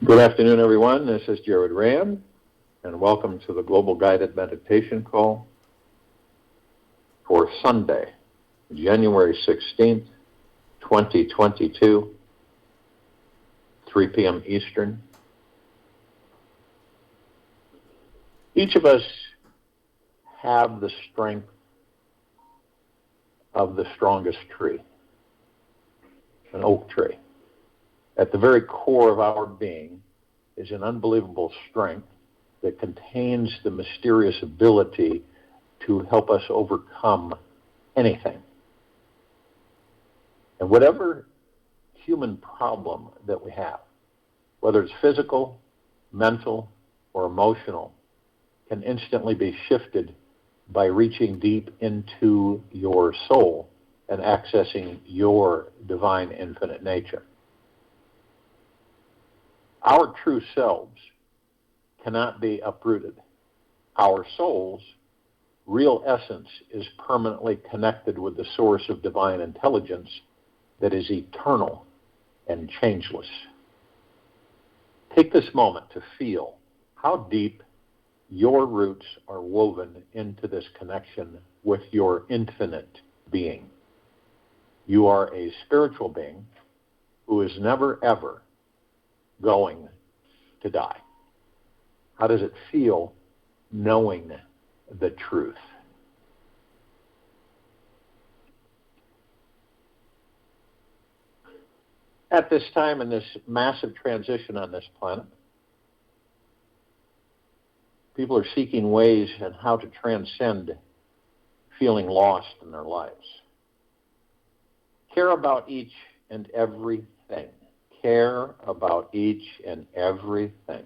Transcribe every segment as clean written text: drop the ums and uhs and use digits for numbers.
Good afternoon, everyone. This is Jared Rand, and welcome to the Global Guided Meditation Call for Sunday, January 16th, 2022, 3 p.m. Eastern. Each of us have the strength of the strongest tree, an oak tree. At the very core of our being is an unbelievable strength that contains the mysterious ability to help us overcome anything. And whatever human problem that we have, whether it's physical, mental, or emotional, can instantly be shifted by reaching deep into your soul and accessing your divine infinite nature. Our true selves cannot be uprooted. Our soul's real essence is permanently connected with the source of divine intelligence that is eternal and changeless. Take this moment to feel how deep your roots are woven into this connection with your infinite being. You are a spiritual being who is never, ever going to die. How does it feel knowing the truth? At this time in this massive transition on this planet, people are seeking ways on how to transcend feeling lost in their lives. Care about each and everything. Care about each and everything.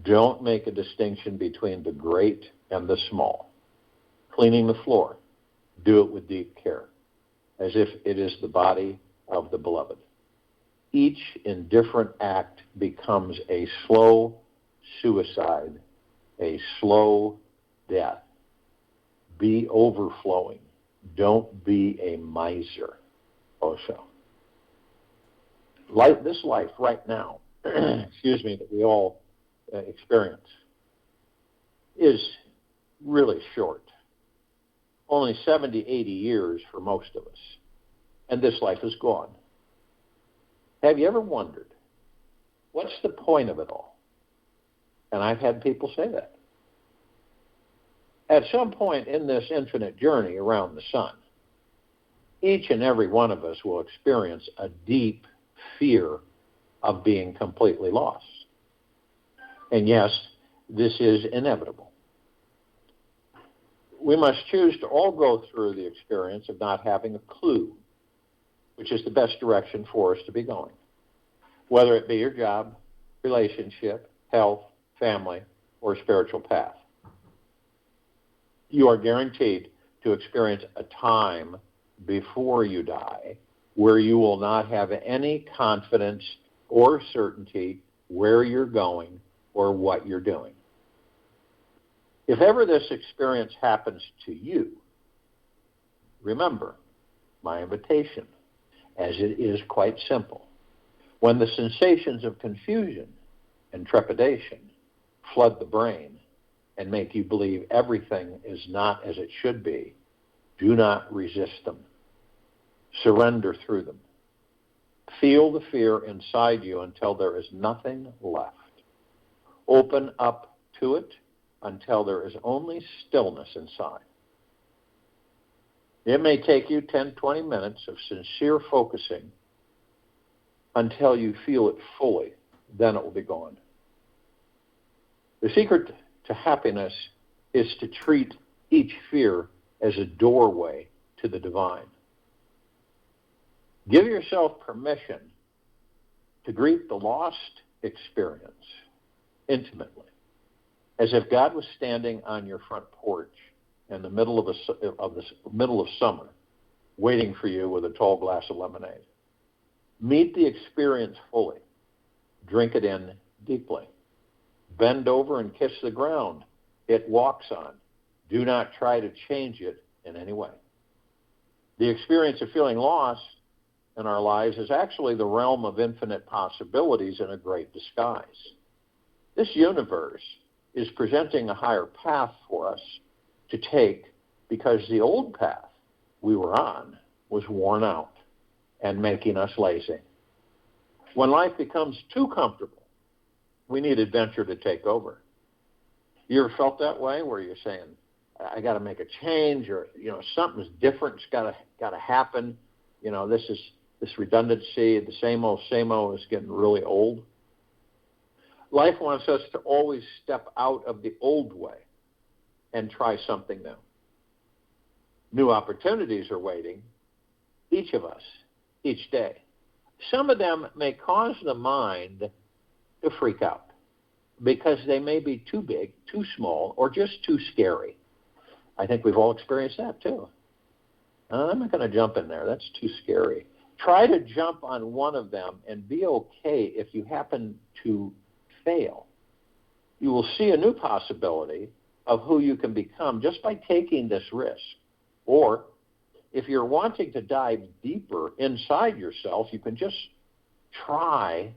Don't make a distinction between the great and the small. Cleaning the floor, do it with deep care, as if it is the body of the beloved. Each indifferent act becomes a slow suicide, a slow death. Be overflowing. Don't be a miser. Osho. This life right now, that we all experience, is really short. Only 70, 80 years for most of us. And this life is gone. Have you ever wondered, what's the point of it all? And I've had people say that. At some point in this infinite journey around the sun, each and every one of us will experience a deep fear of being completely lost. And yes, this is inevitable. We must choose to all go through the experience of not having a clue, which is the best direction for us to be going. Whether it be your job, relationship, health, family, or spiritual path. You are guaranteed to experience a time before you die where you will not have any confidence or certainty where you're going or what you're doing. If ever this experience happens to you, remember my invitation, as it is quite simple. When the sensations of confusion and trepidation flood the brain and make you believe everything is not as it should be, do not resist them. Surrender through them. Feel the fear inside you until there is nothing left. Open up to it until there is only stillness inside. It may take you 10, 20 minutes of sincere focusing until you feel it fully. Then it will be gone. The secret to happiness is to treat each fear as a doorway to the divine. Give yourself permission to greet the lost experience intimately, as if God was standing on your front porch in the middle of summer, waiting for you with a tall glass of lemonade. Meet the experience fully. Drink it in deeply. Bend over and kiss the ground it walks on. Do not try to change it in any way. The experience of feeling lost in our lives is actually the realm of infinite possibilities in a great disguise. This universe is presenting a higher path for us to take because the old path we were on was worn out and making us lazy. When life becomes too comfortable, we need adventure to take over. You ever felt that way where you're saying, I got to make a change, or something's different's got to happen. This redundancy, the same old is getting really old. Life wants us to always step out of the old way and try something new. New opportunities are waiting, each of us, each day. Some of them may cause the mind to freak out because they may be too big, too small, or just too scary. I think we've all experienced that too. I'm not going to jump in there. That's too scary. Try to jump on one of them and be okay if you happen to fail. You will see a new possibility of who you can become just by taking this risk. Or if you're wanting to dive deeper inside yourself, you can just try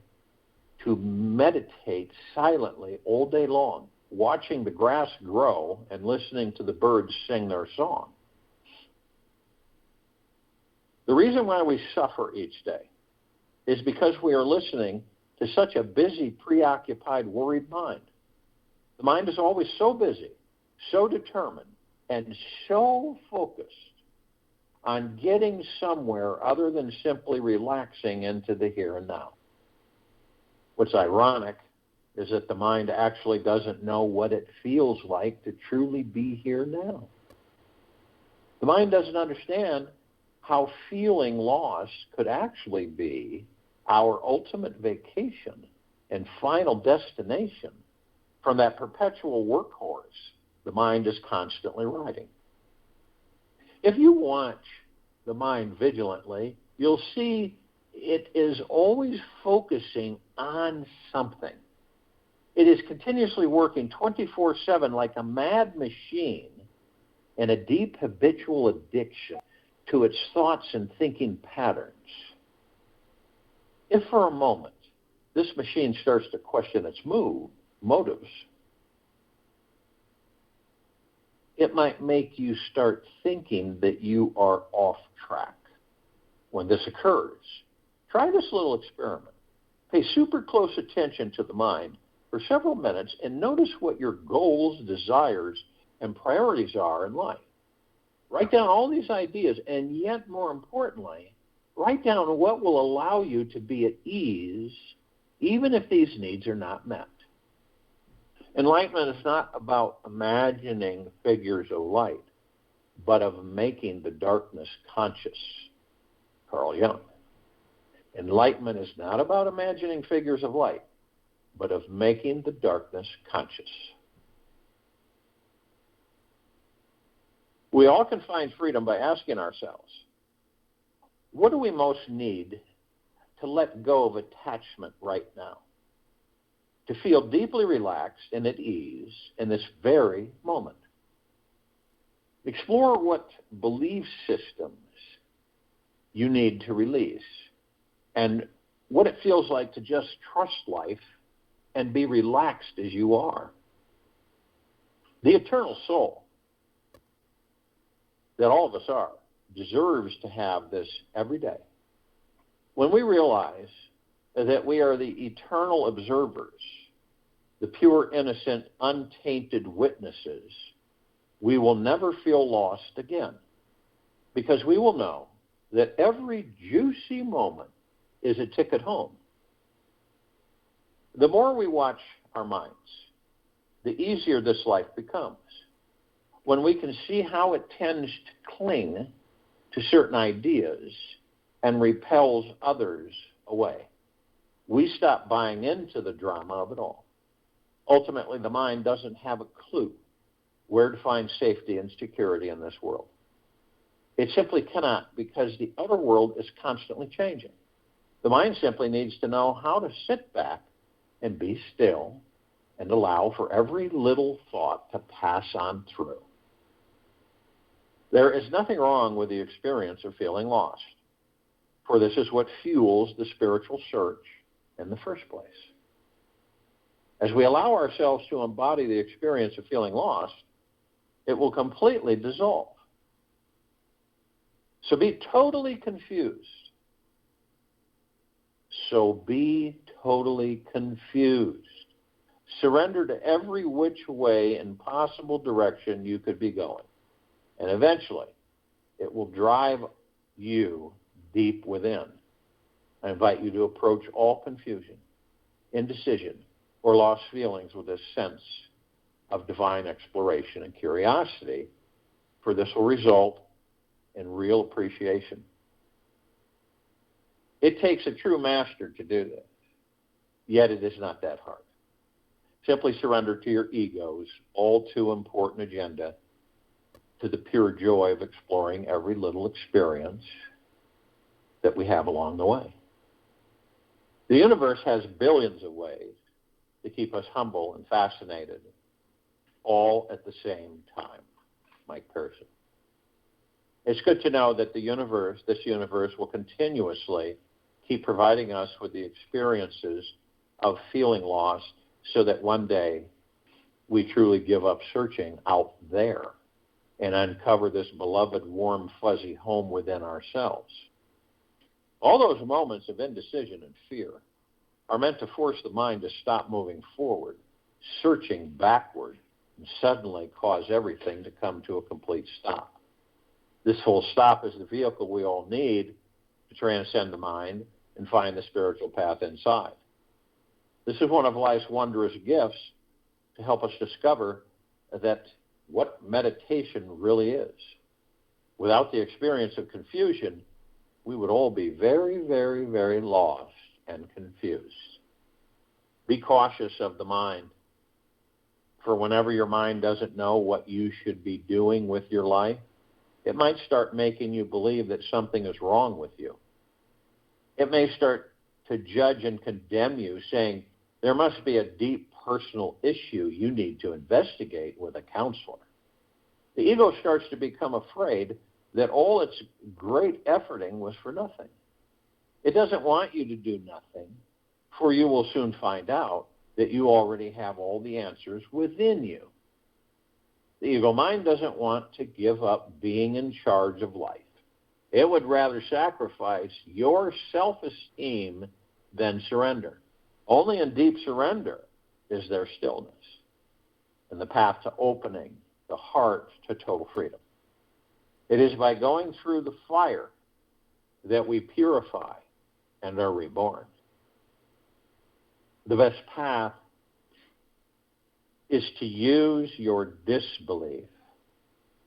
to meditate silently all day long, watching the grass grow and listening to the birds sing their song. The reason why we suffer each day is because we are listening to such a busy, preoccupied, worried mind. The mind is always so busy, so determined, and so focused on getting somewhere other than simply relaxing into the here and now. What's ironic is that the mind actually doesn't know what it feels like to truly be here now. The mind doesn't understand how feeling lost could actually be our ultimate vacation and final destination from that perpetual workhorse the mind is constantly riding. If you watch the mind vigilantly, you'll see it is always focusing on something. It is continuously working 24/7 like a mad machine in a deep habitual addiction to its thoughts and thinking patterns. If for a moment this machine starts to question its motives, it might make you start thinking that you are off track. When this occurs, try this little experiment. Pay super close attention to the mind for several minutes and notice what your goals, desires, and priorities are in life. Write down all these ideas, and yet more importantly, write down what will allow you to be at ease even if these needs are not met. Enlightenment is not about imagining figures of light, but of making the darkness conscious. Carl Jung. Enlightenment is not about imagining figures of light, but of making the darkness conscious. We all can find freedom by asking ourselves, what do we most need to let go of attachment right now? To feel deeply relaxed and at ease in this very moment. Explore what belief systems you need to release and what it feels like to just trust life and be relaxed as you are. The eternal soul that all of us are deserves to have this every day. When we realize that we are the eternal observers, the pure, innocent, untainted witnesses, we will never feel lost again, because we will know that every juicy moment is a ticket home. The more we watch our minds, the easier this life becomes. When we can see how it tends to cling to certain ideas and repels others away, we stop buying into the drama of it all. Ultimately, the mind doesn't have a clue where to find safety and security in this world. It simply cannot, because the other world is constantly changing. The mind simply needs to know how to sit back and be still and allow for every little thought to pass on through. There is nothing wrong with the experience of feeling lost. for this is what fuels the spiritual search in the first place. As we allow ourselves to embody the experience of feeling lost, it will completely dissolve. So be totally confused. So be totally confused. Surrender to every which way and possible direction you could be going. And eventually, it will drive you deep within. I invite you to approach all confusion, indecision, or lost feelings with a sense of divine exploration and curiosity, for this will result in real appreciation. It takes a true master to do this, yet it is not that hard. Simply surrender to your ego's all too important agenda, to the pure joy of exploring every little experience that we have along the way. The universe has billions of ways to keep us humble and fascinated, all at the same time. Mike Pearson. It's good to know that this universe will continuously keep providing us with the experiences of feeling lost, so that one day we truly give up searching out there and uncover this beloved, warm, fuzzy home within ourselves. All those moments of indecision and fear are meant to force the mind to stop moving forward, searching backward, and suddenly cause everything to come to a complete stop. This full stop is the vehicle we all need to transcend the mind and find the spiritual path inside. This is one of life's wondrous gifts to help us discover that what meditation really is. Without the experience of confusion, we would all be very, very, very lost and confused. Be cautious of the mind, for whenever your mind doesn't know what you should be doing with your life, it might start making you believe that something is wrong with you. It may start to judge and condemn you, saying, there must be a deep personal issue you need to investigate with a counselor. The ego starts to become afraid that all its great efforting was for nothing. It doesn't want you to do nothing, for you will soon find out that you already have all the answers within you. The ego mind doesn't want to give up being in charge of life. It would rather sacrifice your self-esteem than surrender. Only in deep surrender is there stillness and the path to opening the heart to total freedom. It is by going through the fire that we purify and are reborn. The best path is to use your disbelief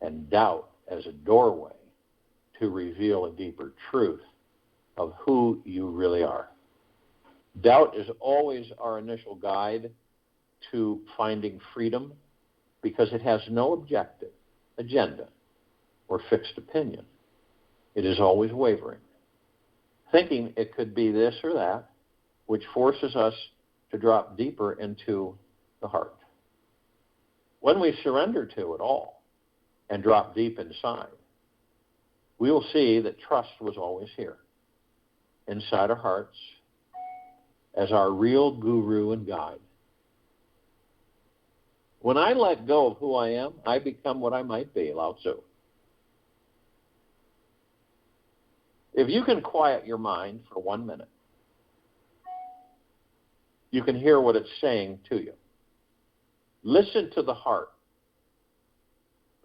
and doubt as a doorway to reveal a deeper truth of who you really are. Doubt is always our initial guide to finding freedom because it has no objective, agenda, or fixed opinion. It is always wavering, thinking it could be this or that, which forces us to drop deeper into the heart. When we surrender to it all and drop deep inside, we will see that trust was always here, inside our hearts, as our real guru and guide. When I let go of who I am, I become what I might be, Lao Tzu. If you can quiet your mind for 1 minute, you can hear what it's saying to you. Listen to the heart.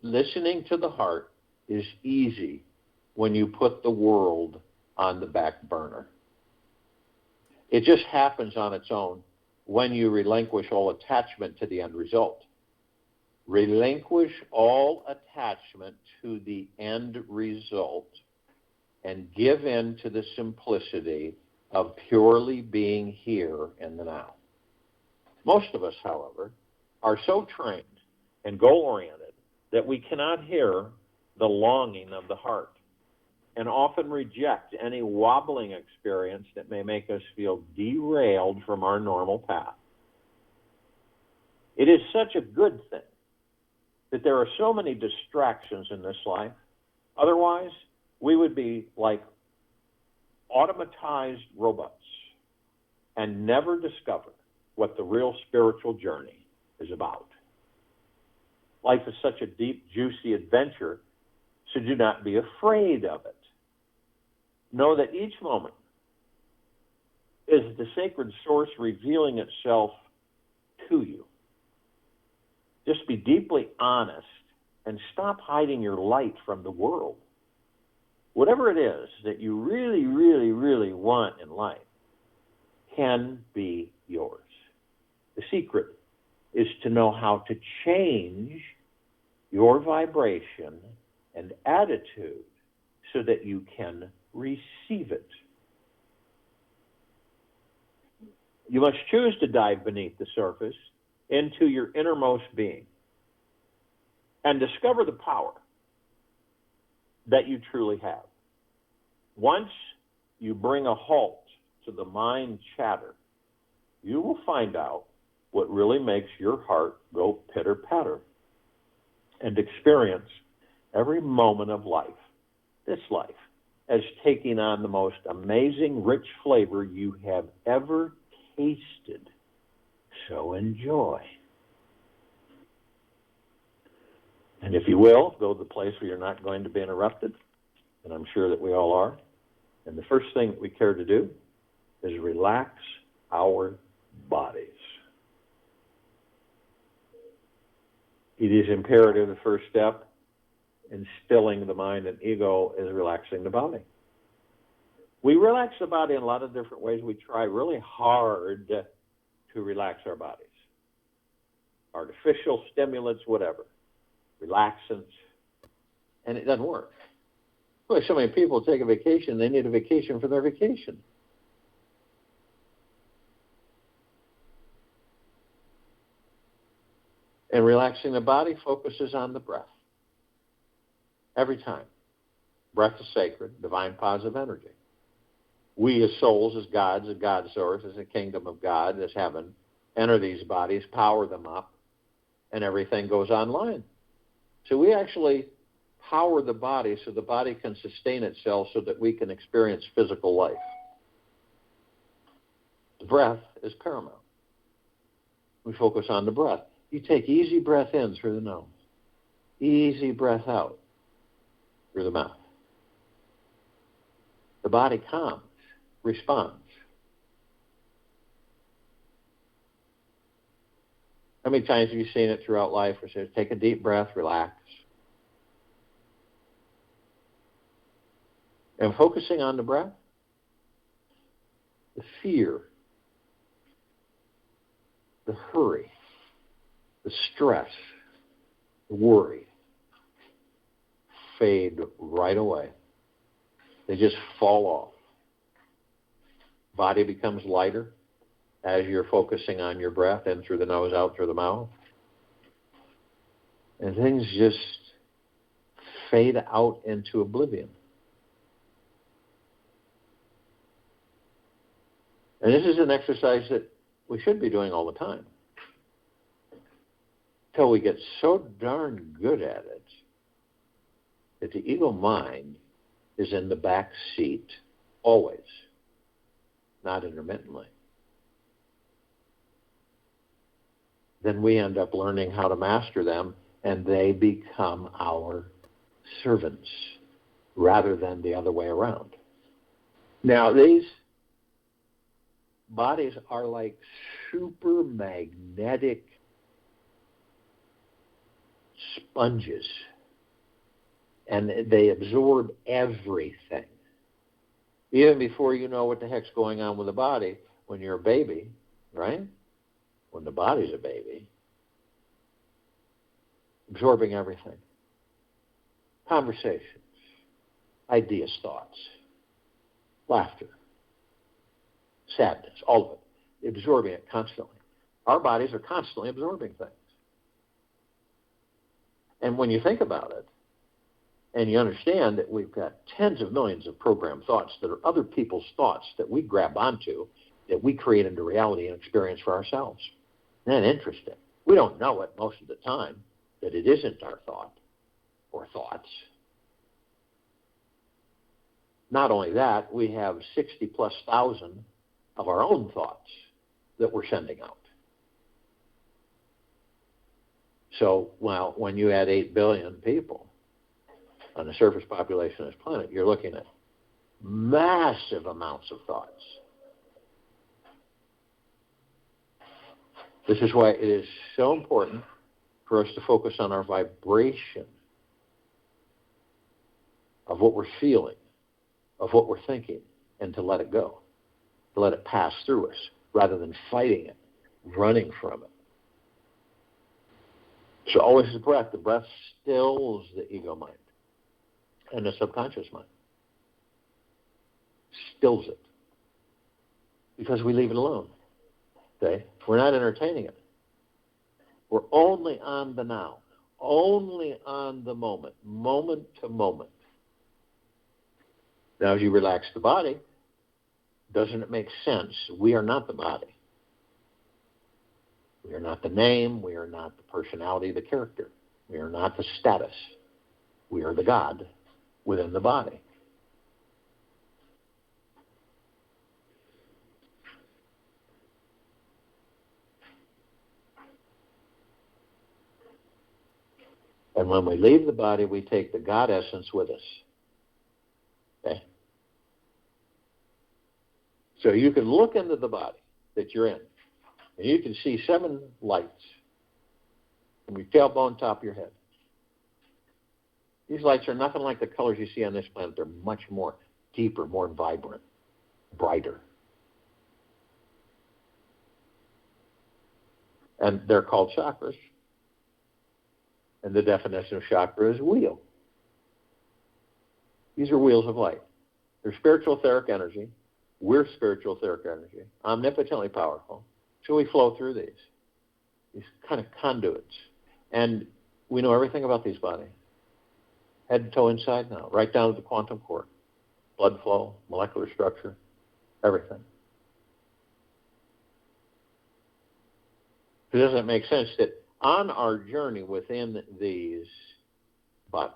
Listening to the heart is easy when you put the world on the back burner. It just happens on its own when you relinquish all attachment to the end result. Relinquish all attachment to the end result and give in to the simplicity of purely being here in the now. Most of us, however, are so trained and goal-oriented that we cannot hear the longing of the heart and often reject any wobbling experience that may make us feel derailed from our normal path. It is such a good thing that there are so many distractions in this life. Otherwise, we would be like automatized robots and never discover what the real spiritual journey is about. Life is such a deep, juicy adventure, so do not be afraid of it. Know that each moment is the sacred source revealing itself to you. Just be deeply honest and stop hiding your light from the world. Whatever it is that you really, really, really want in life can be yours. The secret is to know how to change your vibration and attitude so that you can receive it. You must choose to dive beneath the surface into your innermost being and discover the power that you truly have. Once you bring a halt to the mind chatter, you will find out what really makes your heart go pitter-patter and experience every moment of life, this life, as taking on the most amazing, rich flavor you have ever tasted. So enjoy. And if you will, go to the place where you're not going to be interrupted, and I'm sure that we all are. And the first thing that we care to do is relax our bodies. It is imperative, the first step in stilling the mind and ego is relaxing the body. We relax the body in a lot of different ways. We try really hard to relax our bodies. Artificial stimulants, whatever. Relaxants. And it doesn't work. Boy, so many people take a vacation, they need a vacation for their vacation. And relaxing the body focuses on the breath. Every time. Breath is sacred, divine positive energy. We as souls, as gods, as God source, as a kingdom of God, as heaven, enter these bodies, power them up, and everything goes online. So we actually power the body so the body can sustain itself so that we can experience physical life. The breath is paramount. We focus on the breath. You take easy breath in through the nose, easy breath out through the mouth. The body calms, responds. How many times have you seen it throughout life where it says, take a deep breath, relax. And focusing on the breath, the fear, the hurry, the stress, the worry fade right away. They just fall off. Body becomes lighter as you're focusing on your breath in through the nose, out through the mouth. And things just fade out into oblivion. And this is an exercise that we should be doing all the time. Till we get so darn good at it that the ego mind is in the back seat always, not intermittently. Then we end up learning how to master them, and they become our servants rather than the other way around. Now, these bodies are like super magnetic sponges, and they absorb everything. Even before you know what the heck's going on with the body, when you're a baby, right? When the body's a baby, absorbing everything. Conversations, ideas, thoughts, laughter, sadness, all of it, absorbing it constantly. Our bodies are constantly absorbing things. And when you think about it, and you understand that we've got tens of millions of programmed thoughts that are other people's thoughts that we grab onto, that we create into reality and experience for ourselves. Isn't that interesting? We don't know it most of the time that it isn't our thought or thoughts. Not only that, we have 60+ thousand of our own thoughts that we're sending out. So, well, when you add 8 billion people on the surface population of this planet, you're looking at massive amounts of thoughts. This is why it is so important for us to focus on our vibration of what we're feeling, of what we're thinking, and to let it go, to let it pass through us, rather than fighting it, running from it. So always the breath. The breath stills the ego mind and the subconscious mind. Stills it. Because we leave it alone. Okay? We're not entertaining it. We're only on the now. Only on the moment. Moment to moment. Now as you relax the body, doesn't it make sense? We are not the body. We are not the name. We are not the personality, the character. We are not the status. We are the God within the body. And when we leave the body, we take the God essence with us. Okay? So you can look into the body that you're in, and you can see 7 lights from your tailbone, top of your head. These lights are nothing like the colors you see on this planet. They're much more deeper, more vibrant, brighter. And they're called chakras. And the definition of chakra is wheel. These are wheels of light. They're spiritual etheric energy. We're spiritual etheric energy, omnipotently powerful. So we flow through these kind of conduits. And we know everything about these bodies. Head to toe inside now, right down to the quantum core. Blood flow, molecular structure, everything. It doesn't make sense that on our journey within these bodies,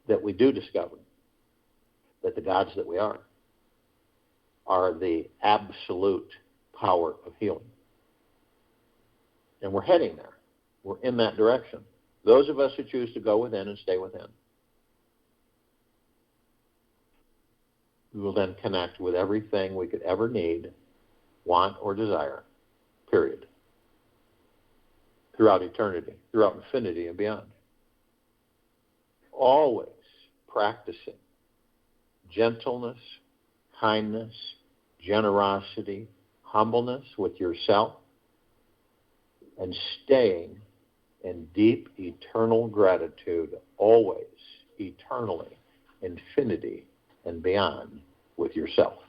that we do discover that the gods that we are the absolute power of healing. And we're heading there. We're in that direction. Those of us who choose to go within and stay within, we will then connect with everything we could ever need, want, or desire, period. Throughout eternity, throughout infinity and beyond. Always practicing gentleness, kindness, generosity, humbleness with yourself, and staying in deep, eternal gratitude, always, eternally, infinity, and beyond with yourself.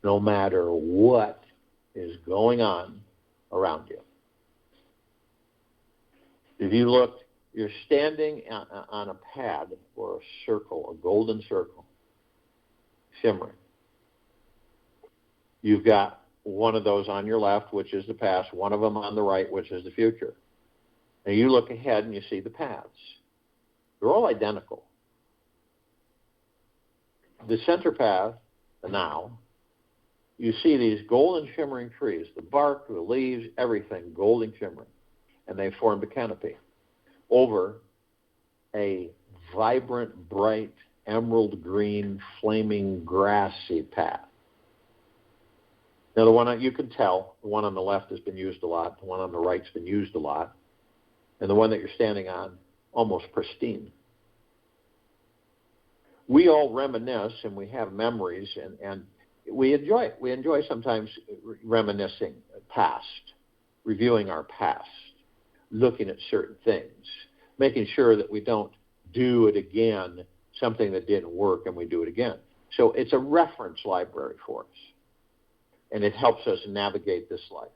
No matter what is going on around you. If you looked, you're standing on a pad or a circle, a golden circle, shimmering. You've got one of those on your left, which is the past, one of them on the right, which is the future. And you look ahead and you see the paths. They're all identical. The center path, the now, you see these golden shimmering trees, the bark, the leaves, everything golden shimmering. And they formed a canopy over a vibrant, bright, emerald green, flaming, grassy path. Now, the one you can tell, the one on the left has been used a lot, the one on the right's been used a lot, and the one that you're standing on, almost pristine. We all reminisce and we have memories, and we enjoy it. We enjoy sometimes reminiscing past, reviewing our past, looking at certain things, making sure that we don't do it again, something that didn't work, and we do it again. So it's a reference library for us, and it helps us navigate this life.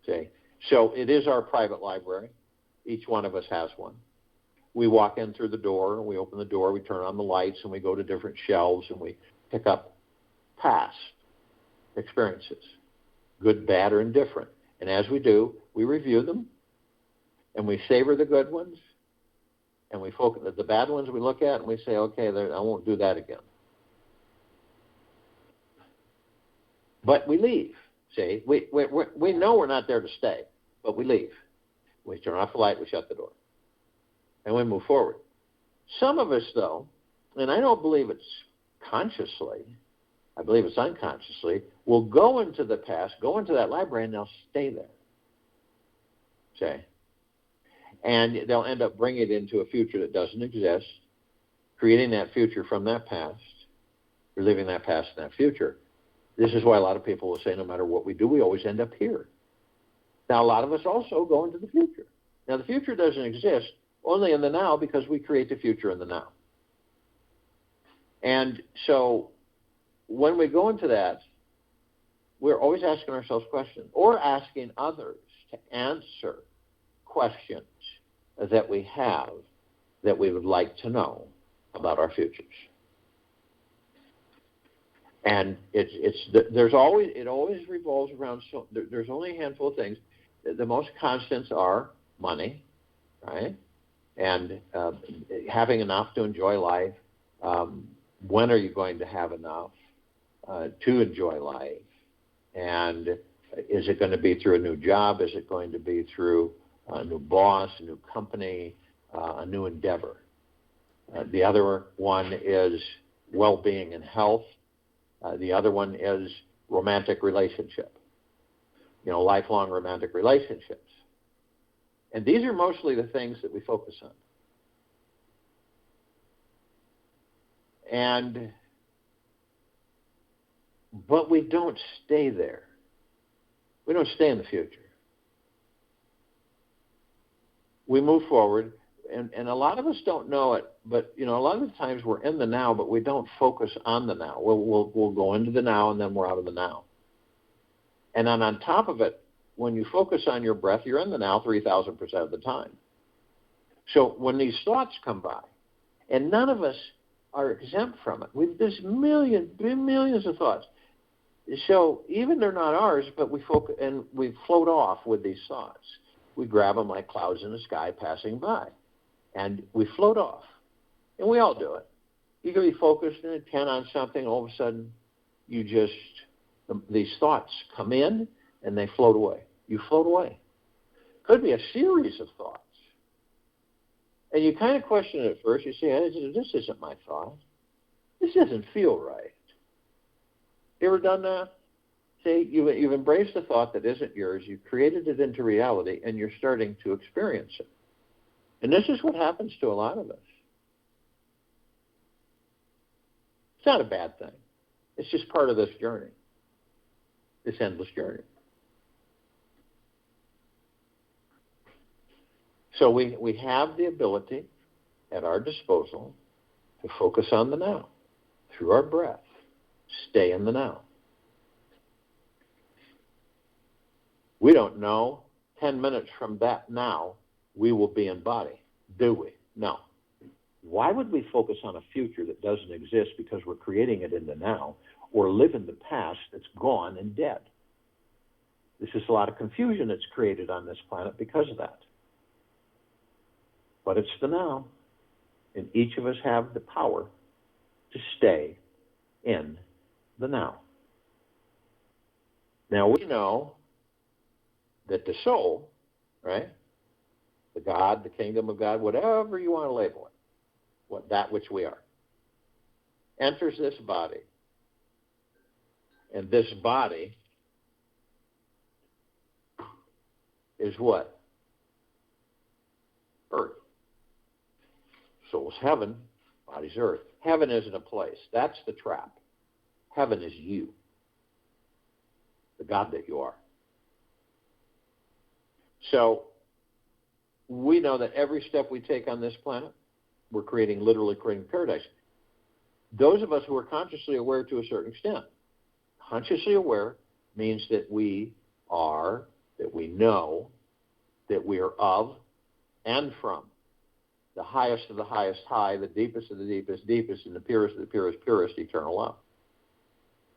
Okay? So it is our private library. Each one of us has one. We walk in through the door, we open the door, we turn on the lights, and we go to different shelves, and we pick up past experiences, good, bad, or indifferent. And as we do, we review them, and we savor the good ones, And we focus, the bad ones we look at and we say, okay, I won't do that again. But we leave. See, we know we're not there to stay, but we leave. We turn off the light, we shut the door, and we move forward. Some of us, though, and I don't believe it's consciously, I believe it's unconsciously, will go into the past, go into that library, and they'll stay there. See? And they'll end up bringing it into a future that doesn't exist, creating that future from that past, reliving that past and that future. This is why a lot of people will say no matter what we do, we always end up here. Now, a lot of us also go into the future. Now, the future doesn't exist only in the now because we create the future in the now. And so when we go into that, we're always asking ourselves questions or asking others to answer questions that we have that we would like to know about our futures. And it always revolves around, there's only a handful of things. The most constants are money, right? And having enough to enjoy life. When are you going to have enough to enjoy life? And is it going to be through a new job? Is it going to be through a new boss, a new company, a new endeavor? The other one is well-being and health. The other one is romantic relationship, lifelong romantic relationships. And these are mostly the things that we focus on. But we don't stay there. We don't stay in the future. We move forward, and a lot of us don't know it, but a lot of the times we're in the now, but we don't focus on the now. We'll go into the now, and then we're out of the now. And then on top of it, when you focus on your breath, you're in the now 3,000% of the time. So when these thoughts come by, and none of us are exempt from it. There's millions of thoughts. So even they're not ours, but we focus and we float off with these thoughts. We grab them like clouds in the sky passing by, and we float off. And we all do it. You can be focused and intent on something, all of a sudden these thoughts come in and they float away. You float away. Could be a series of thoughts. And you kind of question it at first. You say, this isn't my thought. This doesn't feel right. You ever done that? See, you've embraced a thought that isn't yours. You've created it into reality, and you're starting to experience it. And this is what happens to a lot of us. It's not a bad thing. It's just part of this journey, this endless journey. So we have the ability at our disposal to focus on the now through our breath. Stay in the now. We don't know 10 minutes from that now we will be in body, do we? No. Why would we focus on a future that doesn't exist because we're creating it in the now, or live in the past that's gone and dead? This is a lot of confusion that's created on this planet because of that. But it's the now, and each of us have the power to stay in the now. Now we know that the soul, right, the God, the kingdom of God, whatever you want to label it, that which we are, enters this body. And this body is what? Earth. Soul's heaven, body's earth. Heaven isn't a place. That's the trap. Heaven is you, the God that you are. So we know that every step we take on this planet, we're literally creating paradise. Those of us who are consciously aware to a certain extent. Consciously aware means that we know that we are of and from the highest of the highest high, the deepest of the deepest deepest, and the purest of the purest purest eternal love.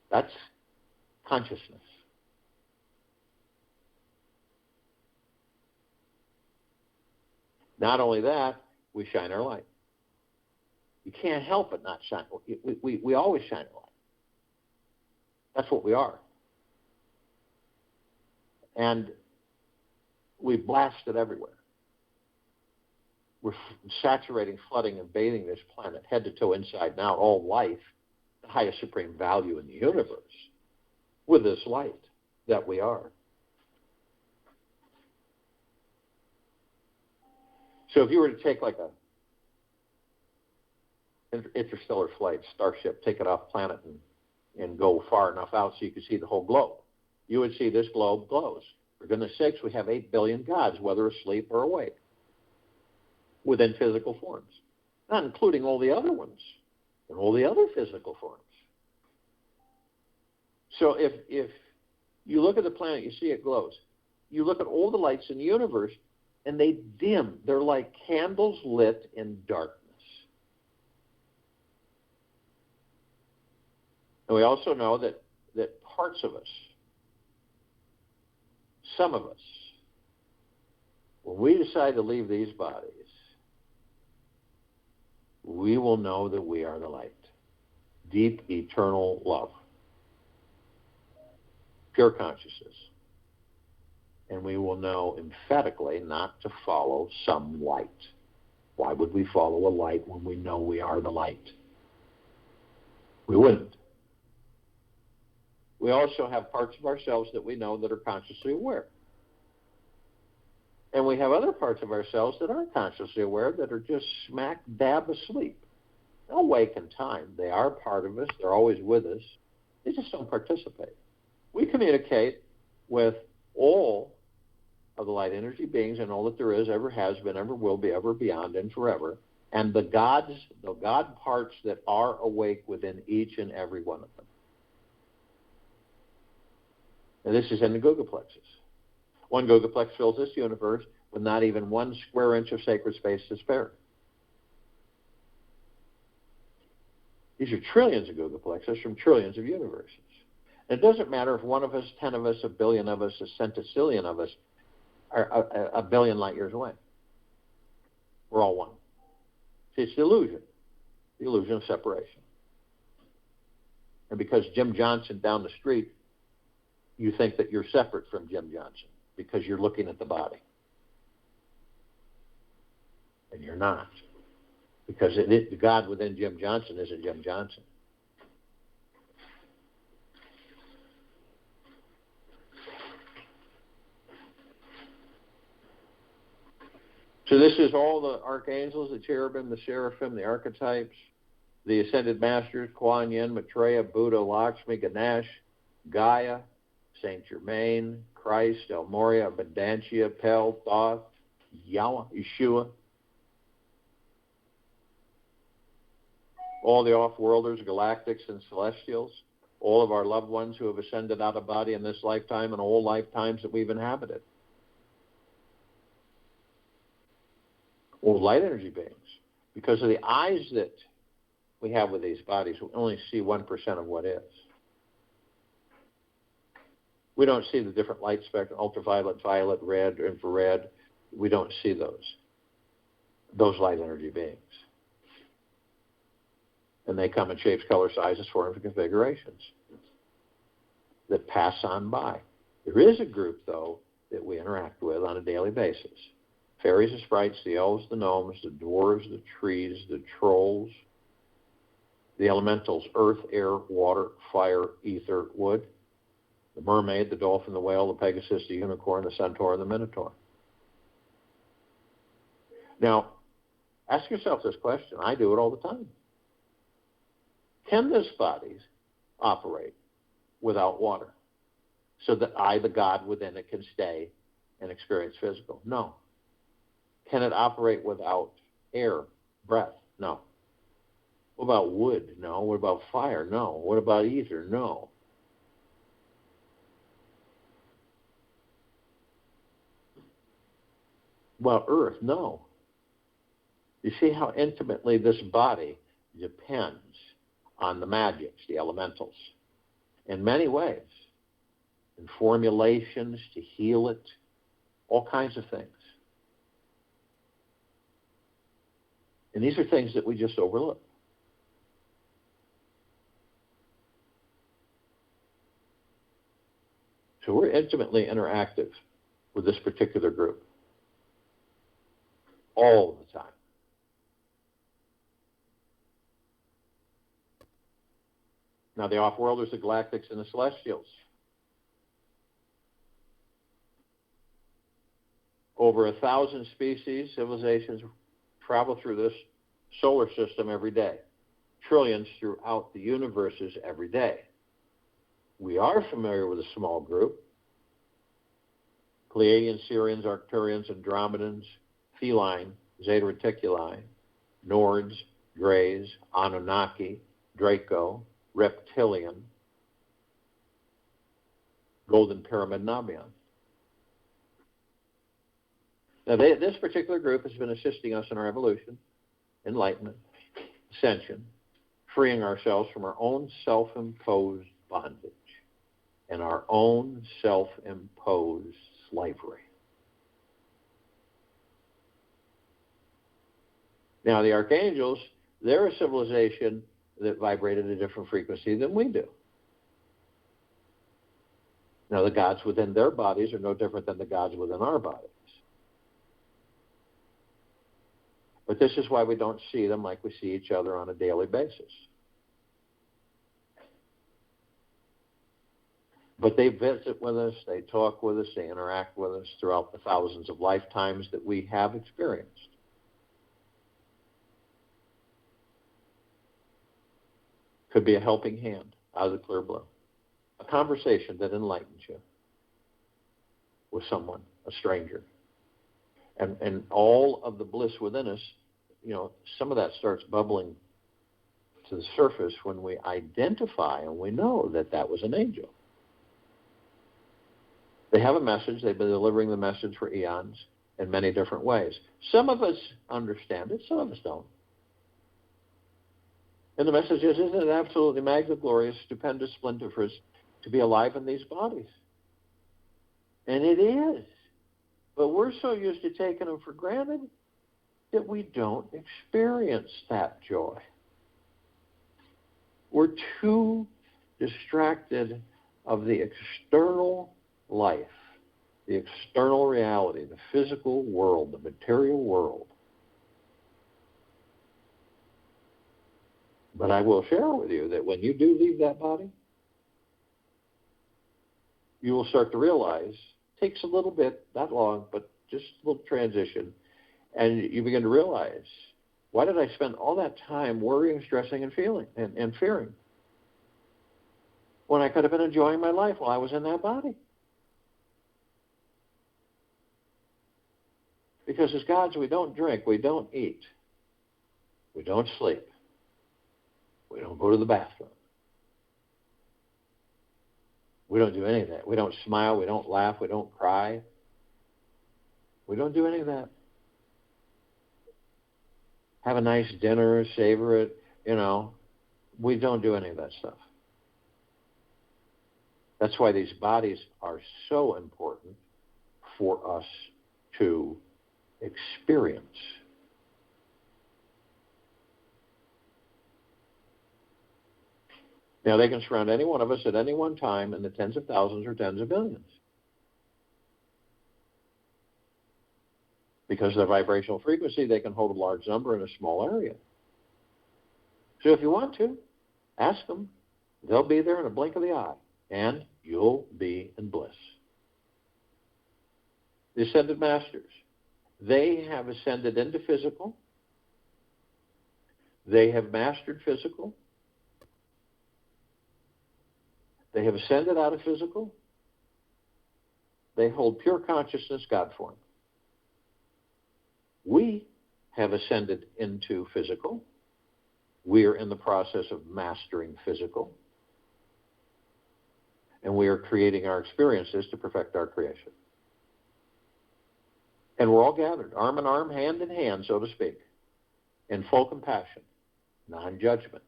That's consciousness. Not only that, we shine our light. You can't help but not shine. We always shine our light. That's what we are. And we blast it everywhere. We're saturating, flooding, and bathing this planet head to toe, inside and out, all life, the highest supreme value in the universe, with this light that we are. So if you were to take like a interstellar flight, starship, take it off planet and go far enough out so you could see the whole globe, you would see this globe glows. For goodness sakes, we have 8 billion gods, whether asleep or awake, within physical forms, not including all the other ones and all the other physical forms. So if you look at the planet, you see it glows. You look at all the lights in the universe, and they dim. They're like candles lit in darkness. And we also know that parts of us, some of us, when we decide to leave these bodies, we will know that we are the light. Deep, eternal love. Pure consciousness. And we will know emphatically not to follow some light. Why would we follow a light when we know we are the light? We wouldn't. We also have parts of ourselves that we know that are consciously aware. And we have other parts of ourselves that aren't consciously aware, that are just smack dab asleep. They'll wake in time. They are part of us. They're always with us. They just don't participate. We communicate with all of the light energy beings and all that there is, ever has been, ever will be, ever beyond, and forever. And the God parts that are awake within each and every one of them. And this is in the Gogaplexes. One Gogaplex fills this universe with not even 1 square inch of sacred space to spare. These are trillions of Gogaplexes from trillions of universes. And it doesn't matter if 1 of us, 10 of us, 1 billion of us, a centillion of us are a billion light years away. We're all one. See, it's the illusion of separation. And because Jim Johnson down the street, you think that you're separate from Jim Johnson because you're looking at the body. And you're not. Because the God within Jim Johnson isn't Jim Johnson. So this is all the archangels, the cherubim, the seraphim, the archetypes, the ascended masters, Kuan Yin, Maitreya, Buddha, Lakshmi, Ganesh, Gaia, Saint Germain, Christ, El Morya, Abundantia, Pel, Thoth, Yahweh, Yeshua. All the off-worlders, galactics, and celestials. All of our loved ones who have ascended out of body in this lifetime and all lifetimes that we've inhabited. All light energy beings. Because of the eyes that we have with these bodies, we only see 1% of what is. We don't see the different light spectrum, ultraviolet, violet, red, infrared. We don't see those light energy beings. And they come in shapes, color, sizes, forms, and configurations that pass on by. There is a group, though, that we interact with on a daily basis. Fairies and sprites, the elves, the gnomes, the dwarves, the trees, the trolls, the elementals, earth, air, water, fire, ether, wood, the mermaid, the dolphin, the whale, the pegasus, the unicorn, the centaur, and the minotaur. Now, ask yourself this question. I do it all the time. Can this body operate without water so that I, the God within it, can stay and experience physical? No. Can it operate without air, breath? No. What about wood? No. What about fire? No. What about ether? No. Well, earth? No. You see how intimately this body depends on the magics, the elementals, in many ways, in formulations to heal it, all kinds of things. And these are things that we just overlook. So we're intimately interactive with this particular group all the time. Now, the off-worlders, the galactics, and the celestials. Over 1,000 species, civilizations travel through this solar system every day. Trillions throughout the universes every day. We are familiar with a small group. Pleiadians, Sirians, Arcturians, Andromedans, Feline, Zeta Reticuli, Nords, Greys, Anunnaki, Draco, Reptilian, Golden Pyramid, Nabion. Now, this particular group has been assisting us in our evolution, enlightenment, ascension, freeing ourselves from our own self-imposed bondage and our own self-imposed slavery. Now, the Archangels, they're a civilization that vibrated a different frequency than we do. Now, the gods within their bodies are no different than the gods within our bodies. But this is why we don't see them like we see each other on a daily basis. But they visit with us, they talk with us, they interact with us throughout the thousands of lifetimes that we have experienced. Could be a helping hand out of the clear blue. A conversation that enlightens you with someone, a stranger. And all of the bliss within us, some of that starts bubbling to the surface when we identify and we know that that was an angel. They have a message. They've been delivering the message for eons in many different ways. Some of us understand it. Some of us don't. And the message is, isn't it absolutely magna, glorious, stupendous, splendiferous to be alive in these bodies? And it is. But we're so used to taking them for granted that we don't experience that joy. We're too distracted of the external life, the external reality, the physical world, the material world. But I will share with you that when you do leave that body, you will start to realize, it takes a little bit, not long, but just a little transition, and you begin to realize, why did I spend all that time worrying, stressing, and feeling and fearing when I could have been enjoying my life while I was in that body? Because as gods, we don't drink, we don't eat, we don't sleep, we don't go to the bathroom. We don't do any of that. We don't smile, we don't laugh, we don't cry. We don't do any of that. Have a nice dinner, savor it, We don't do any of that stuff. That's why these bodies are so important for us to experience. Now, they can surround any one of us at any one time in the tens of thousands or tens of millions. Because of their vibrational frequency, they can hold a large number in a small area. So if you want to, ask them. They'll be there in a blink of the eye, and you'll be in bliss. The Ascended Masters, they have ascended into physical. They have mastered physical. They have ascended out of physical. They hold pure consciousness, God form. We have ascended into physical. We are in the process of mastering physical. And we are creating our experiences to perfect our creation. And we're all gathered, arm in arm, hand in hand, so to speak, in full compassion, non-judgment,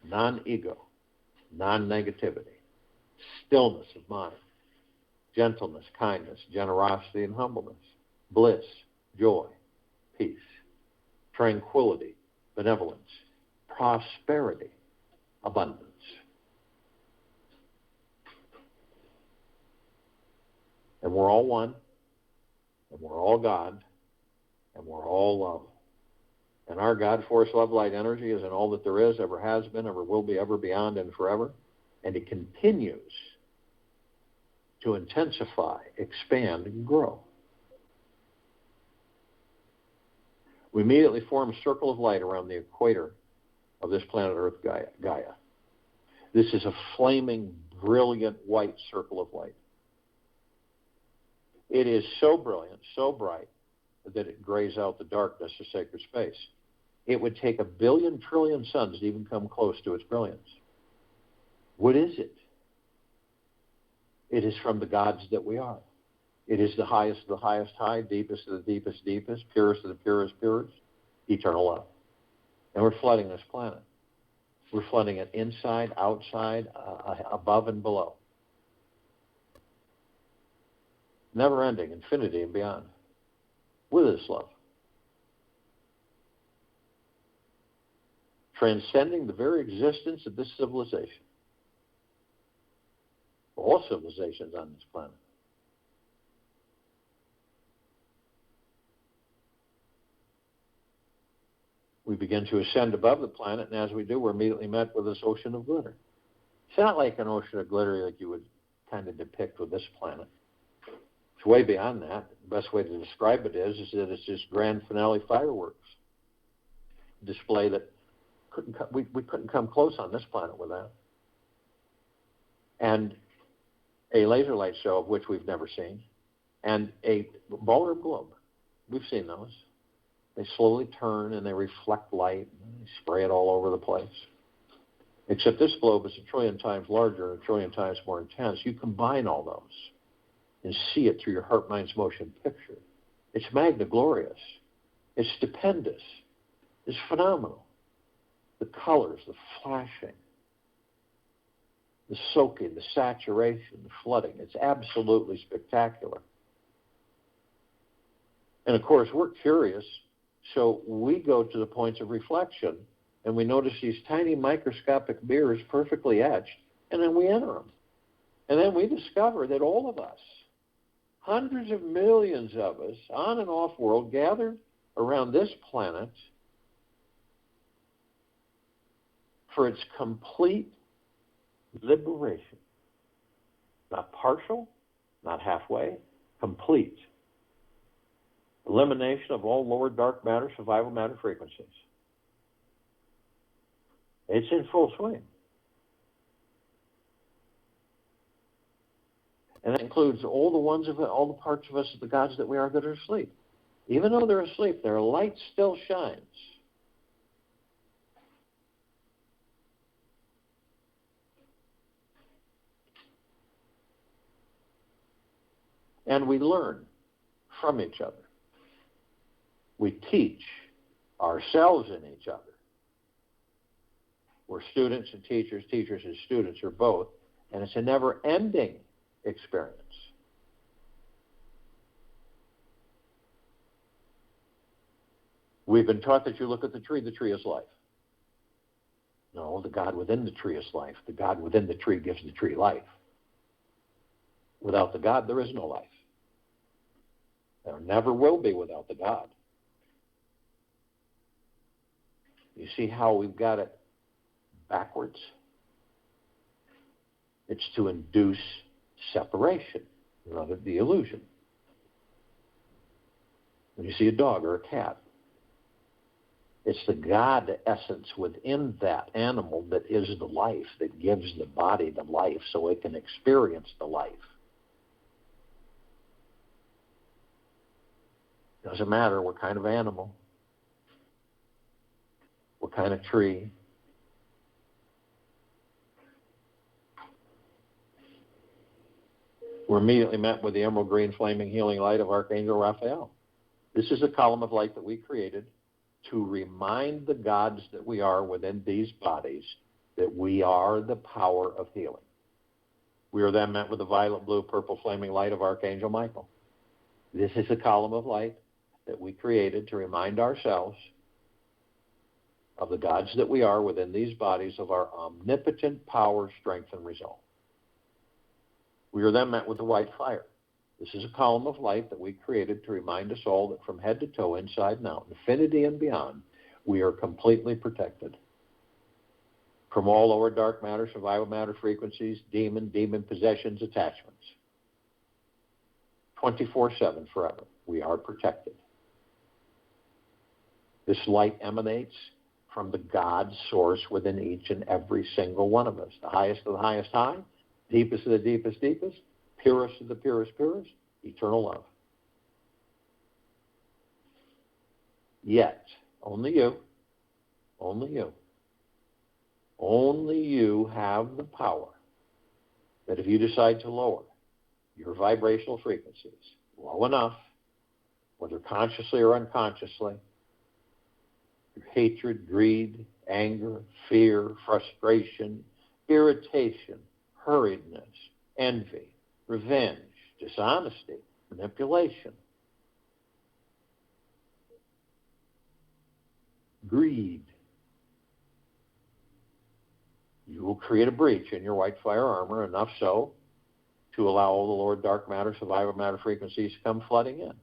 non-ego, non-negativity, stillness of mind, gentleness, kindness, generosity, and humbleness, bliss, joy, peace. tranquility, benevolence, prosperity, abundance. And we're all one, and we're all God, and we're all love. And our God, force, love, light, energy is in all that there is, ever has been, ever will be, ever beyond, and forever. And it continues to intensify, expand, and grow. We immediately form a circle of light around the equator of this planet Earth, Gaia. This is a flaming, brilliant white circle of light. It is so brilliant, so bright, that it grays out the darkness of sacred space. It would take 1 billion trillion suns to even come close to its brilliance. What is it? It is from the gods that we are. It is the highest of the highest high, deepest of the deepest deepest, purest of the purest purest, eternal love. And we're flooding this planet. We're flooding it inside, outside, above and below. Never ending, infinity and beyond. With this love. Transcending the very existence of this civilization. All civilizations on this planet. We begin to ascend above the planet, and as we do, we're immediately met with this ocean of glitter. It's not like an ocean of glitter like you would kind of depict with this planet. It's way beyond that. The best way to describe it is that it's just grand finale fireworks display that we couldn't come close on this planet with that. And a laser light show of which we've never seen, and a ball orb globe. We've seen those. They slowly turn and they reflect light and they spray it all over the place. Except this globe is 1 trillion times larger and 1 trillion times more intense. You combine all those and see it through your heart, mind's motion picture. It's magna glorious. It's stupendous. It's phenomenal. The colors, the flashing, the soaking, the saturation, the flooding. It's absolutely spectacular. And of course, we're curious, so we go to the points of reflection and we notice these tiny microscopic mirrors perfectly etched, and then we enter them. And then we discover that all of us, hundreds of millions of us, on and off world, gathered around this planet for its complete liberation. Not partial, not halfway, complete. Elimination of all lower dark matter, survival matter frequencies. It's in full swing. And that includes all the parts of us, the gods that we are that are asleep. Even though they're asleep, their light still shines. And we learn from each other. We teach ourselves and each other. We're students and teachers, teachers and students, or both, and it's a never-ending experience. We've been taught that you look at the tree is life. No, the God within the tree is life. The God within the tree gives the tree life. Without the God, there is no life. There never will be without the God. You see how we've got it backwards? It's to induce separation, rather the illusion. When you see a dog or a cat, it's the God essence within that animal that is the life, that gives the body the life so it can experience the life. Doesn't matter what kind of animal, what kind of tree. We're immediately met with the emerald green flaming healing light of Archangel Raphael. This is a column of light that we created to remind the gods that we are within these bodies that we are the power of healing. We are then met with the violet, blue, purple flaming light of Archangel Michael. This is a column of light that we created to remind ourselves of the gods that we are within these bodies of our omnipotent power, strength, and resolve. We are then met with the white fire. This is a column of light that we created to remind us all that from head to toe, inside and out, infinity and beyond, we are completely protected from all lower dark matter, survival matter frequencies, demon possessions, attachments. 24/7 forever. We are protected. This light emanates from the God source within each and every single one of us. The highest of the highest high, deepest of the deepest deepest, purest of the purest purest, eternal love. Yet, only you have the power that if you decide to lower your vibrational frequencies low enough, whether consciously or unconsciously, your hatred, greed, anger, fear, frustration, irritation, hurriedness, envy, revenge, dishonesty, manipulation, greed, you will create a breach in your white fire armor, enough so to allow all the lower dark matter, survival matter frequencies to come flooding in.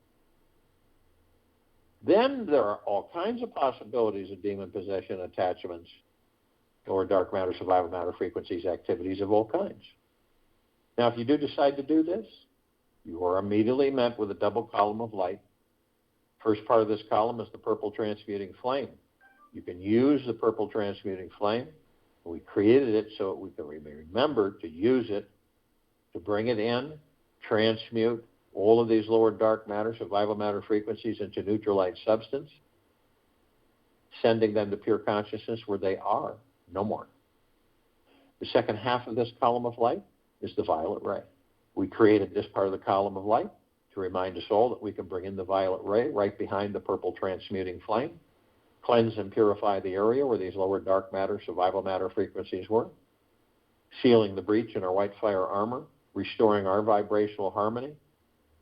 Then there are all kinds of possibilities of demon possession, attachments, lower dark matter, survival matter frequencies, activities of all kinds. Now, if you do decide to do this, you are immediately met with a double column of light. First part of this column is the purple transmuting flame. You can use the purple transmuting flame. We created it so that we can remember to use it, to bring it in, transmute all of these lower dark matter, survival matter frequencies into neutral light substance, sending them to pure consciousness where they are, no more. The second half of this column of light is the violet ray. We created this part of the column of light to remind us all that we can bring in the violet ray right behind the purple transmuting flame, cleanse and purify the area where these lower dark matter, survival matter frequencies were, sealing the breach in our white fire armor, restoring our vibrational harmony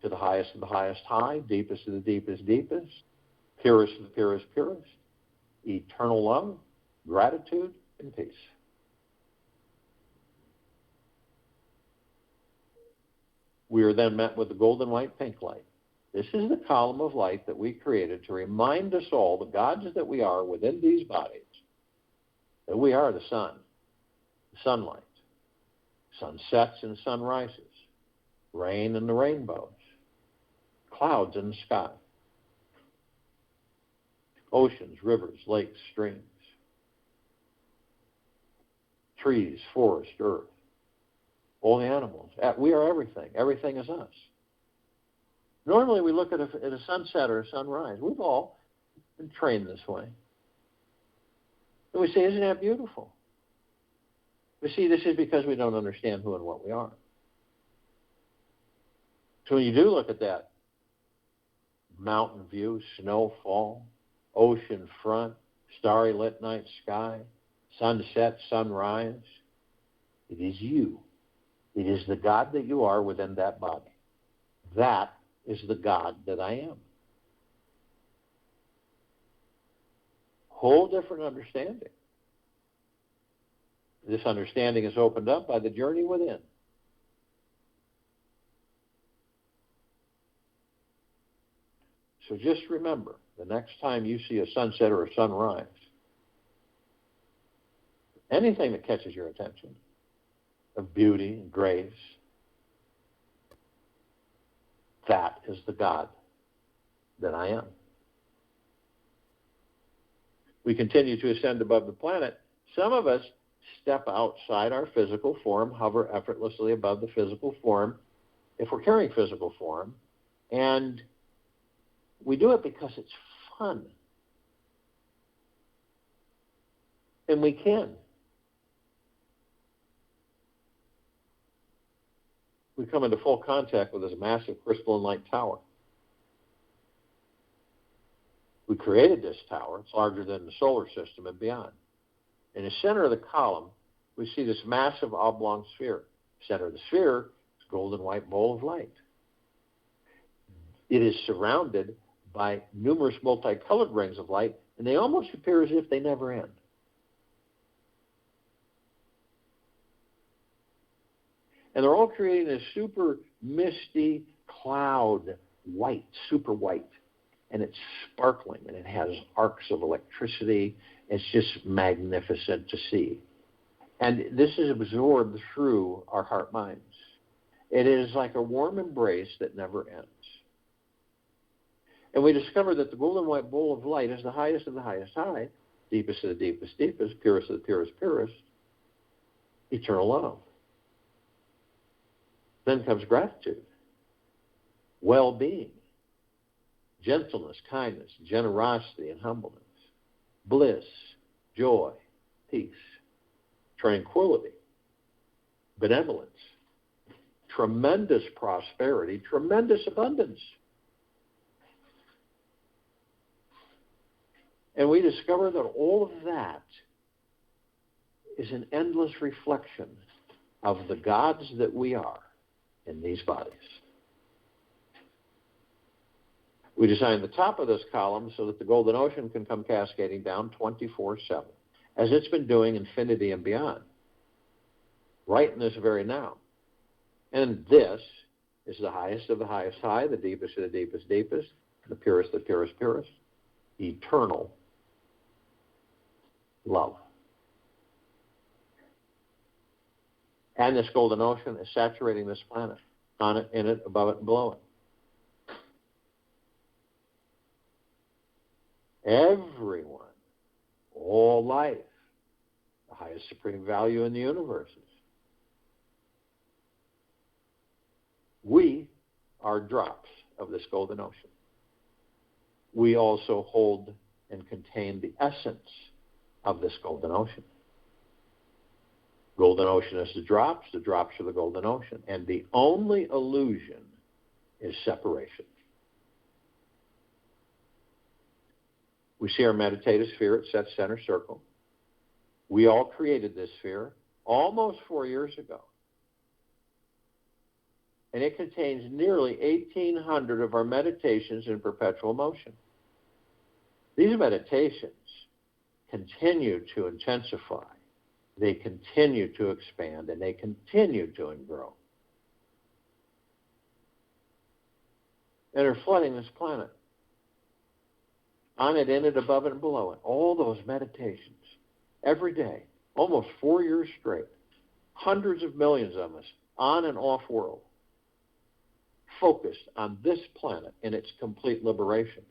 to the highest of the highest high, deepest of the deepest deepest, purest of the purest purest, eternal love, gratitude, and peace. We are then met with the golden white pink light. This is the column of light that we created to remind us all, the gods that we are within these bodies, that we are the sun, the sunlight, sunsets and sunrises, rain and the rainbows, clouds in the sky, oceans, rivers, lakes, streams, trees, forest, earth, all the animals. We are everything. Everything is us. Normally we look at a sunset or a sunrise. We've all been trained this way. And we say, isn't that beautiful? But see, this is because we don't understand who and what we are. So when you do look at that mountain view, snowfall, ocean front, starry lit night sky, sunset, sunrise, it is you. It is the God that you are within that body. That is the God that I am. Whole different understanding. This understanding is opened up by the journey within. So just remember, the next time you see a sunset or a sunrise, anything that catches your attention, of beauty and grace, that is the God that I am. We continue to ascend above the planet. Some of us step outside our physical form, hover effortlessly above the physical form, if we're carrying physical form, and we do it because it's fun. And we can. We come into full contact with this massive crystalline light tower. We created this tower. It's larger than the solar system and beyond. In the center of the column, we see this massive oblong sphere. Center of the sphere is a golden white bowl of light. It is surrounded by numerous multicolored rings of light And they almost appear as if they never end. And they're all creating a super misty cloud, white, super white. And it's sparkling, and it has arcs of electricity. It's just magnificent to see. And this is absorbed through our heart minds. It is like a warm embrace that never ends. And we discover that the golden white bowl of light is the highest of the highest high, deepest of the deepest deepest, purest of the purest purest, eternal love. Then comes gratitude, well-being, gentleness, kindness, generosity, and humbleness, bliss, joy, peace, tranquility, benevolence, tremendous prosperity, tremendous abundance. And we discover that all of that is an endless reflection of the gods that we are in these bodies. We design the top of this column so that the golden ocean can come cascading down 24/7, as it's been doing infinity and beyond, right in this very now. And this is the highest of the highest high, the deepest of the deepest deepest, the purest of the purest purest, eternal love. And this golden ocean is saturating this planet, on it, in it, above it, and below it. Everyone, all life, the highest supreme value in the universe. We are drops of this golden ocean. We also hold and contain the essence of this golden ocean. Golden ocean is the drops are the golden ocean. And the only illusion is separation. We see our meditative sphere at set center circle. We all created this sphere almost 4 years ago. And it contains nearly 1,800 of our meditations in perpetual motion. These meditations continue to intensify. They continue to expand, and they continue to grow. And are flooding this planet. On it, in it, above it, and below it. All those meditations. Every day. Almost 4 years straight. Hundreds of millions of us. On and off world. Focused on this planet in its complete liberation.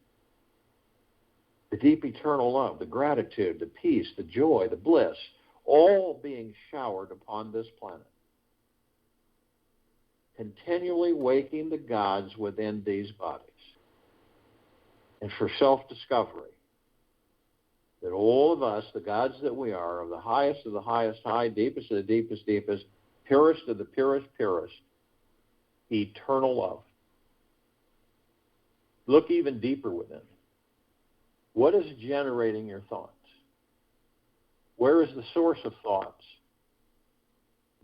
The deep eternal love, the gratitude, the peace, the joy, the bliss, all being showered upon this planet. Continually waking the gods within these bodies. And for self-discovery, that all of us, the gods that we are, of the highest high, deepest of the deepest deepest, purest of the purest purest, eternal love. Look even deeper within. What is generating your thoughts? Where is the source of thoughts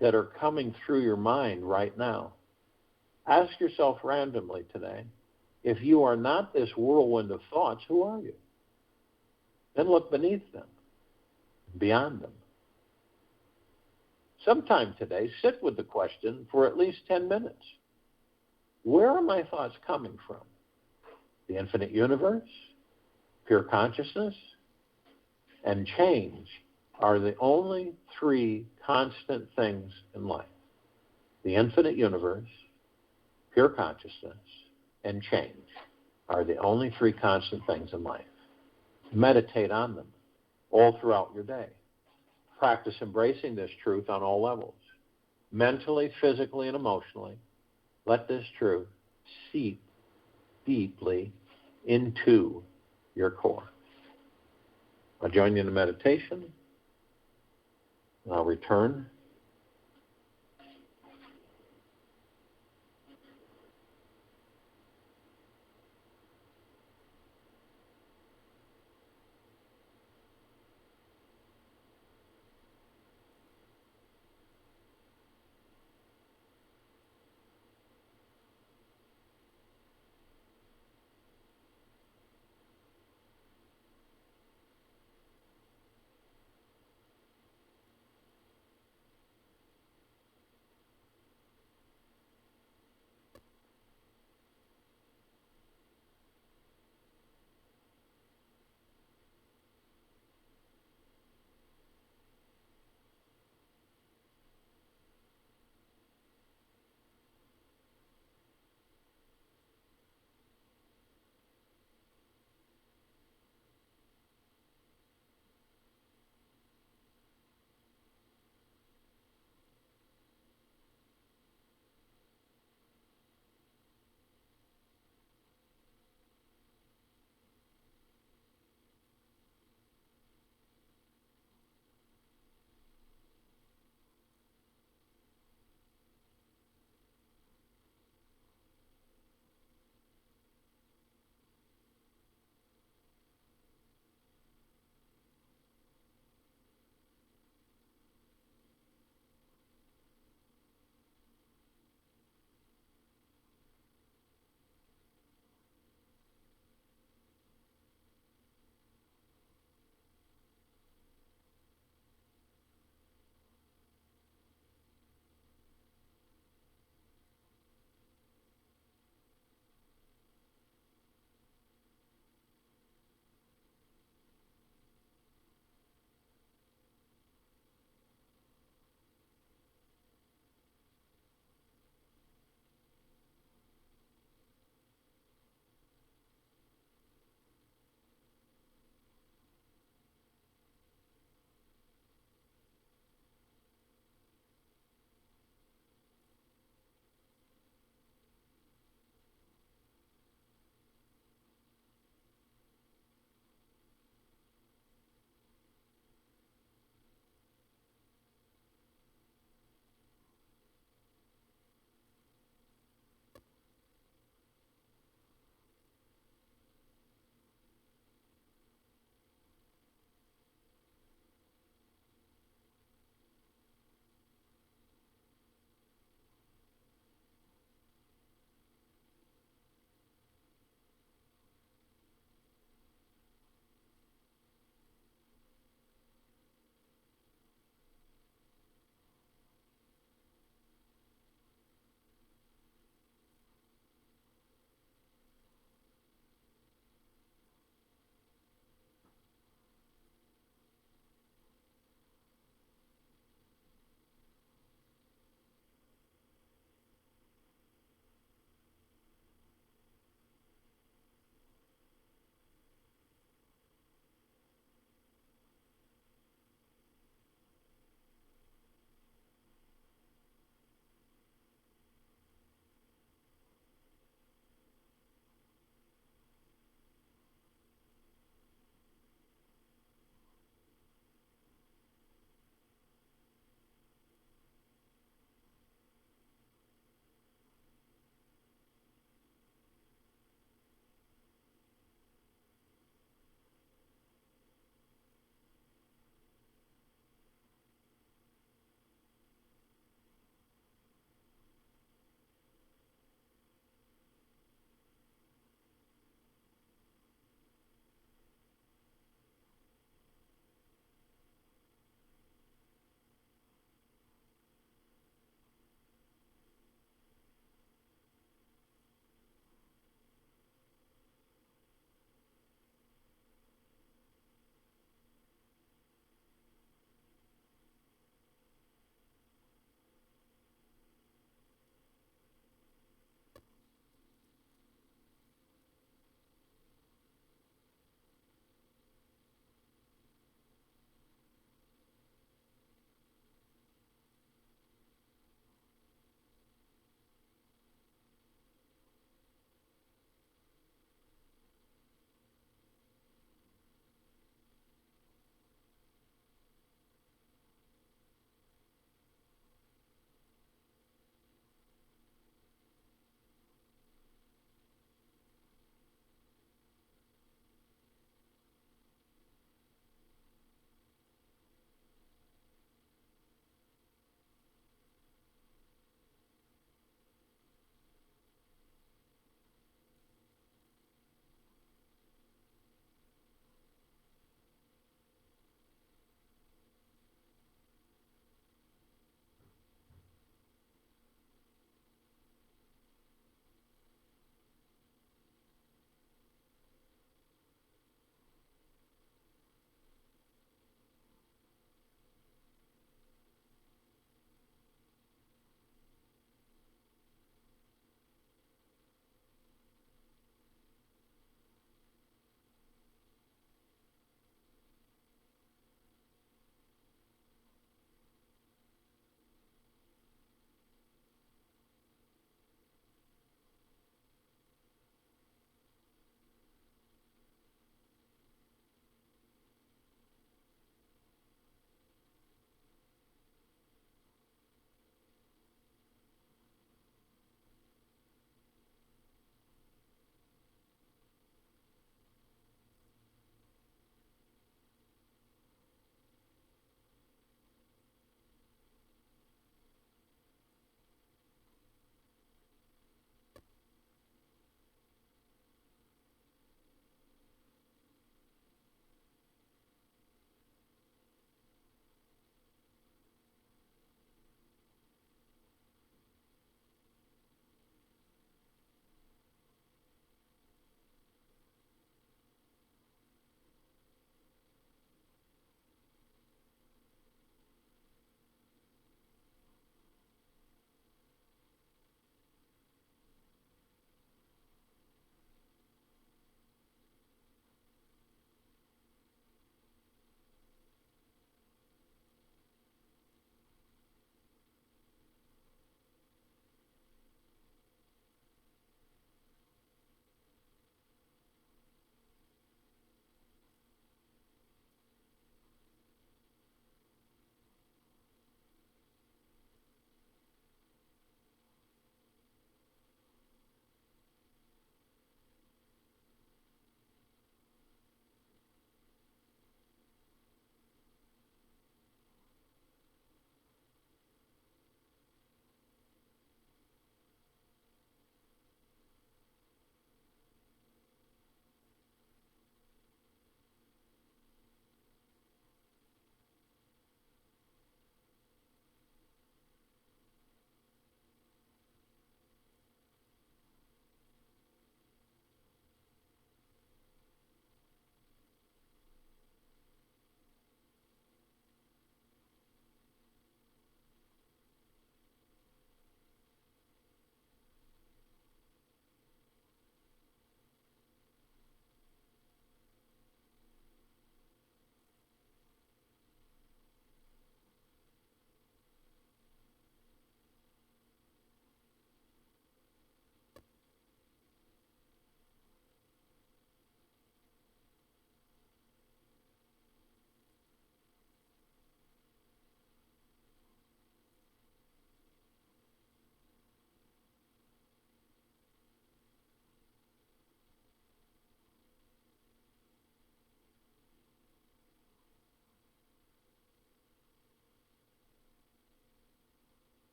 that are coming through your mind right now? Ask yourself randomly today, if you are not this whirlwind of thoughts, who are you? Then look beneath them, beyond them. Sometime today, sit with the question for at least 10 minutes. Where are my thoughts coming from? The infinite universe, pure consciousness, and change are the only three constant things in life. The infinite universe, pure consciousness, and change are the only three constant things in life. Meditate on them all throughout your day. Practice embracing this truth on all levels. Mentally, physically, and emotionally, let this truth seep deeply into your core. I'll join you in the meditation, and I'll return.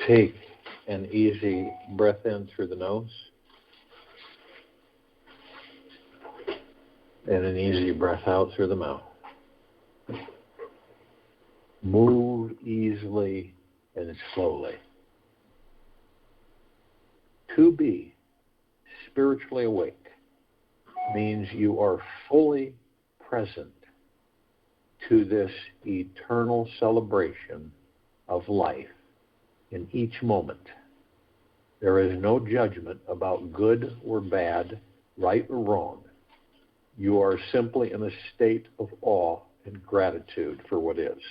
Take an easy breath in through the nose and an easy breath out through the mouth. Move easily and slowly. To be spiritually awake means you are fully present to this eternal celebration of life in each moment. There is no judgment about good or bad, right or wrong. You are simply in a state of awe and gratitude for what is.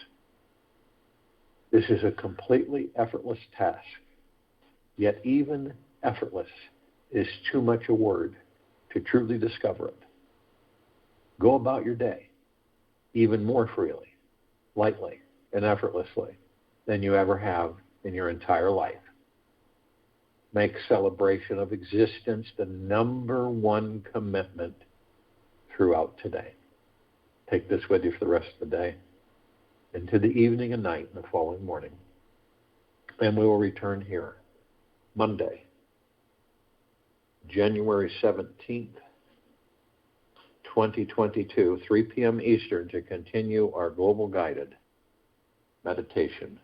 This is a completely effortless task, yet even effortless is too much a word to truly discover it. Go about your day even more freely, lightly, and effortlessly than you ever have in your entire life. Make celebration of existence the number one commitment throughout today. Take this with you for the rest of the day, into the evening and night and the following morning. And we will return here Monday, January 17th, 2022, 3 p.m. Eastern, to continue our global guided meditation